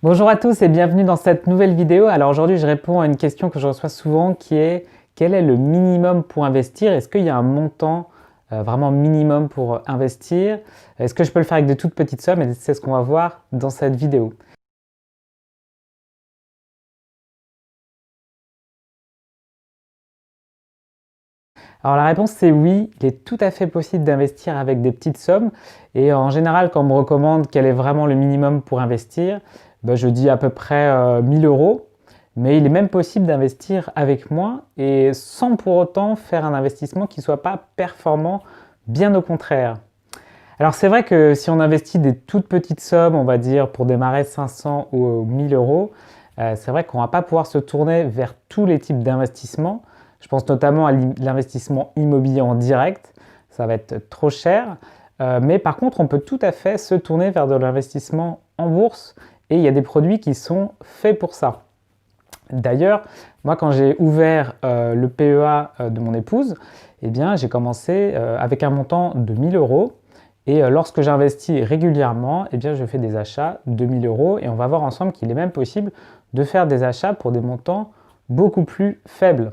Bonjour à tous et bienvenue dans cette nouvelle vidéo. Alors aujourd'hui, je réponds à une question que je reçois souvent qui est quel est le minimum pour investir? Est-ce qu'il y a un montant vraiment minimum pour investir? Est-ce que je peux le faire avec de toutes petites sommes? Et c'est ce qu'on va voir dans cette vidéo. Alors la réponse c'est oui, il est tout à fait possible d'investir avec des petites sommes. Et en général, quand on me recommande quel est vraiment le minimum pour investir, je dis à peu près 1000 euros. Mais il est même possible d'investir avec moins et sans pour autant faire un investissement qui ne soit pas performant, bien au contraire. Alors c'est vrai que si on investit des toutes petites sommes, on va dire pour démarrer 500 ou 1000 euros, c'est vrai qu'on ne va pas pouvoir se tourner vers tous les types d'investissements. Je pense notamment à l'investissement immobilier en direct, ça va être trop cher. Mais par contre, on peut tout à fait se tourner vers de l'investissement en bourse et il y a des produits qui sont faits pour ça. D'ailleurs, moi quand j'ai ouvert le PEA de mon épouse, eh bien j'ai commencé avec un montant de 1000 euros et lorsque j'investis régulièrement, eh bien je fais des achats de 1000 euros et on va voir ensemble qu'il est même possible de faire des achats pour des montants beaucoup plus faibles.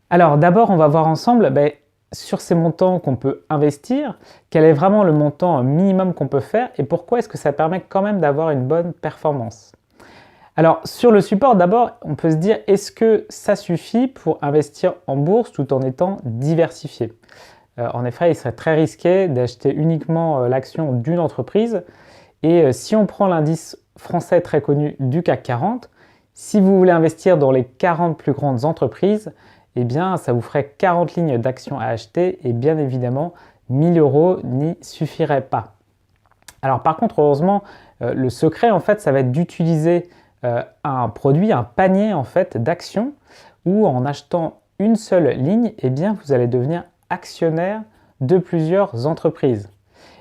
Alors d'abord, on va voir ensemble sur ces montants qu'on peut investir, quel est vraiment le montant minimum qu'on peut faire et pourquoi est-ce que ça permet quand même d'avoir une bonne performance. Alors sur le support, d'abord, on peut se dire est-ce que ça suffit pour investir en bourse tout en étant diversifié? En effet, il serait très risqué d'acheter uniquement l'action d'une entreprise et si on prend l'indice français très connu du CAC 40, si vous voulez investir dans les 40 plus grandes entreprises, eh bien ça vous ferait 40 lignes d'actions à acheter et bien évidemment 1000 euros n'y suffiraient pas. Alors par contre, heureusement, le secret en fait, ça va être d'utiliser un produit, un panier en fait d'actions où en achetant une seule ligne, eh bien vous allez devenir actionnaire de plusieurs entreprises.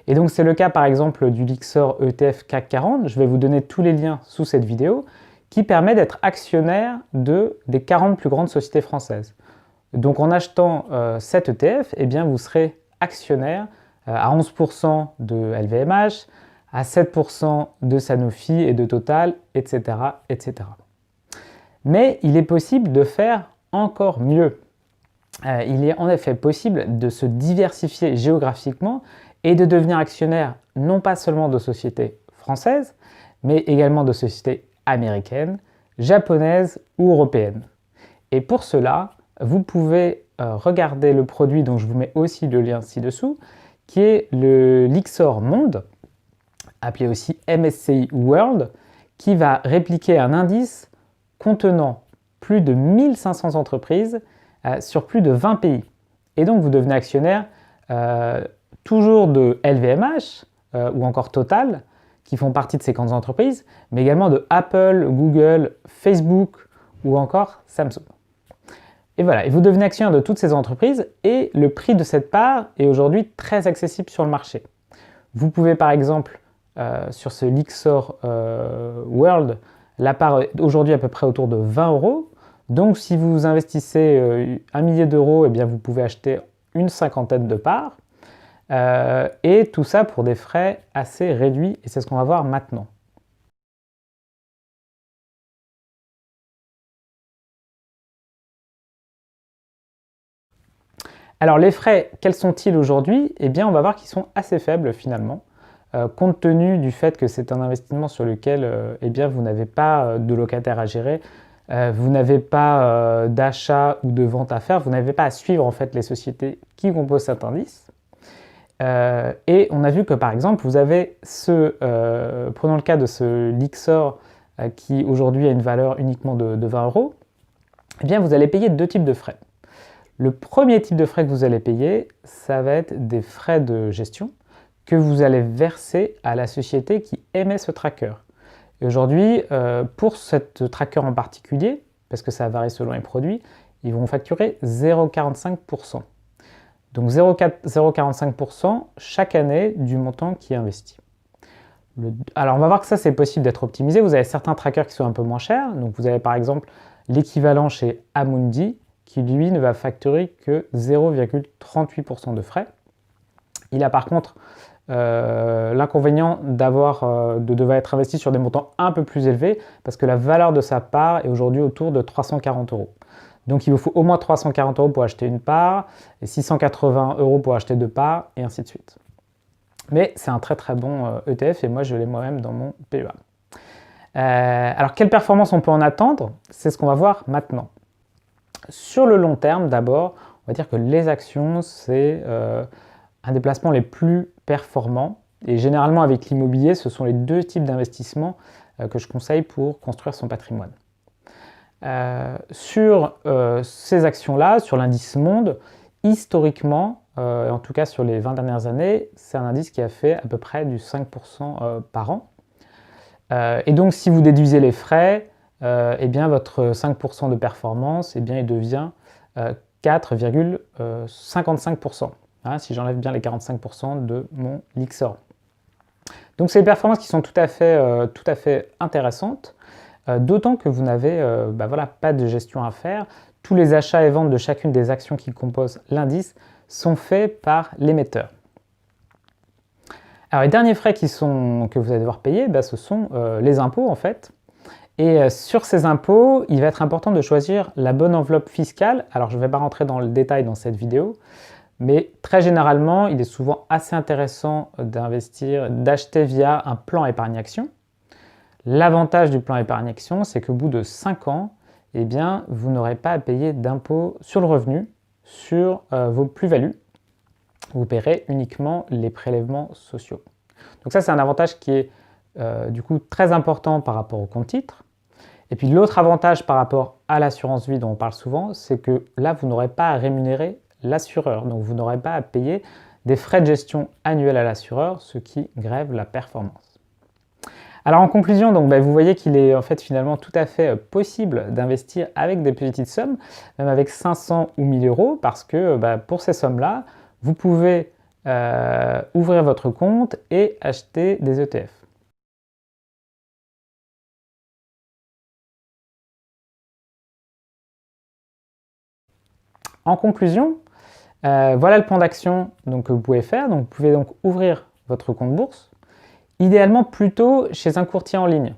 Et donc c'est le cas par exemple du Lyxor ETF CAC 40, je vais vous donner tous les liens sous cette vidéo, qui permet d'être actionnaire des 40 plus grandes sociétés françaises. Donc en achetant cet ETF, eh bien, vous serez actionnaire à 11% de LVMH, à 7% de Sanofi et de Total, etc., etc. Mais il est possible de faire encore mieux. Il est en effet possible de se diversifier géographiquement et de devenir actionnaire non pas seulement de sociétés françaises, mais également de sociétés américaines, japonaises ou européennes. Et pour cela, vous pouvez regarder le produit dont je vous mets aussi le lien ci-dessous, qui est le Lyxor Monde, appelé aussi MSCI World, qui va répliquer un indice contenant plus de 1500 entreprises sur plus de 20 pays. Et donc vous devenez actionnaire toujours de LVMH ou encore Total, qui font partie de ces grandes entreprises, mais également de Apple, Google, Facebook ou encore Samsung. Et voilà, et vous devenez actionnaire de toutes ces entreprises et le prix de cette part est aujourd'hui très accessible sur le marché. Vous pouvez par exemple, sur ce Lyxor World, la part est aujourd'hui à peu près autour de 20 euros. Donc si vous investissez 1 millier d'euros, eh bien vous pouvez acheter une cinquantaine de parts. Et tout ça pour des frais assez réduits et c'est ce qu'on va voir maintenant. Alors les frais, quels sont-ils aujourd'hui? Eh bien on va voir qu'ils sont assez faibles finalement, compte tenu du fait que c'est un investissement sur lequel eh bien, vous n'avez pas de locataire à gérer, vous n'avez pas d'achat ou de vente à faire, vous n'avez pas à suivre en fait les sociétés qui composent cet indice. Et on a vu que par exemple vous avez prenons le cas de ce Lyxor qui aujourd'hui a une valeur uniquement de 20 euros, eh bien vous allez payer deux types de frais. Le premier type de frais que vous allez payer, ça va être des frais de gestion que vous allez verser à la société qui émet ce tracker. Et aujourd'hui, pour cette tracker en particulier, parce que ça varie selon les produits, ils vont facturer 0,45%. Donc 0,45% chaque année du montant qui est investi. Alors on va voir que ça c'est possible d'être optimisé. Vous avez certains trackers qui sont un peu moins chers. Donc vous avez par exemple l'équivalent chez Amundi qui lui ne va facturer que 0,38% de frais. Il a par contre l'inconvénient de devoir être investi sur des montants un peu plus élevés parce que la valeur de sa part est aujourd'hui autour de 340 euros. Donc il vous faut au moins 340 euros pour acheter une part et 680 euros pour acheter deux parts et ainsi de suite. Mais c'est un très très bon ETF et moi je l'ai moi-même dans mon PEA. Alors quelle performance on peut en attendre? C'est ce qu'on va voir maintenant. Sur le long terme d'abord, on va dire que les actions c'est un des placements les plus performants et généralement avec l'immobilier ce sont les deux types d'investissements que je conseille pour construire son patrimoine. Sur ces actions-là, sur l'indice Monde, historiquement, en tout cas sur les 20 dernières années, c'est un indice qui a fait à peu près du 5% par an. Et donc si vous déduisez les frais, eh bien votre 5% de performance, eh bien, il devient 4,55%, hein, si j'enlève bien les 45% de mon Lyxor. Donc c'est des performances qui sont tout à fait intéressantes. D'autant que vous n'avez voilà, pas de gestion à faire. Tous les achats et ventes de chacune des actions qui composent l'indice sont faits par l'émetteur. Alors les derniers frais que vous allez devoir payer, ce sont les impôts en fait. Et sur ces impôts, il va être important de choisir la bonne enveloppe fiscale. Alors je ne vais pas rentrer dans le détail dans cette vidéo, mais très généralement, il est souvent assez intéressant d'acheter via un plan épargne-action. L'avantage du plan épargne-action, c'est qu'au bout de 5 ans, eh bien, vous n'aurez pas à payer d'impôt sur le revenu sur vos plus-values. Vous paierez uniquement les prélèvements sociaux. Donc ça, c'est un avantage qui est du coup très important par rapport au compte titre. Et puis l'autre avantage par rapport à l'assurance vie dont on parle souvent, c'est que là, vous n'aurez pas à rémunérer l'assureur. Donc vous n'aurez pas à payer des frais de gestion annuels à l'assureur, ce qui grève la performance. Alors en conclusion, donc, vous voyez qu'il est en fait finalement tout à fait possible d'investir avec des petites sommes, même avec 500 ou 1000 euros, parce que pour ces sommes-là, vous pouvez ouvrir votre compte et acheter des ETF. En conclusion, voilà le plan d'action que vous pouvez faire. Donc, vous pouvez donc ouvrir votre compte bourse, idéalement plutôt chez un courtier en ligne.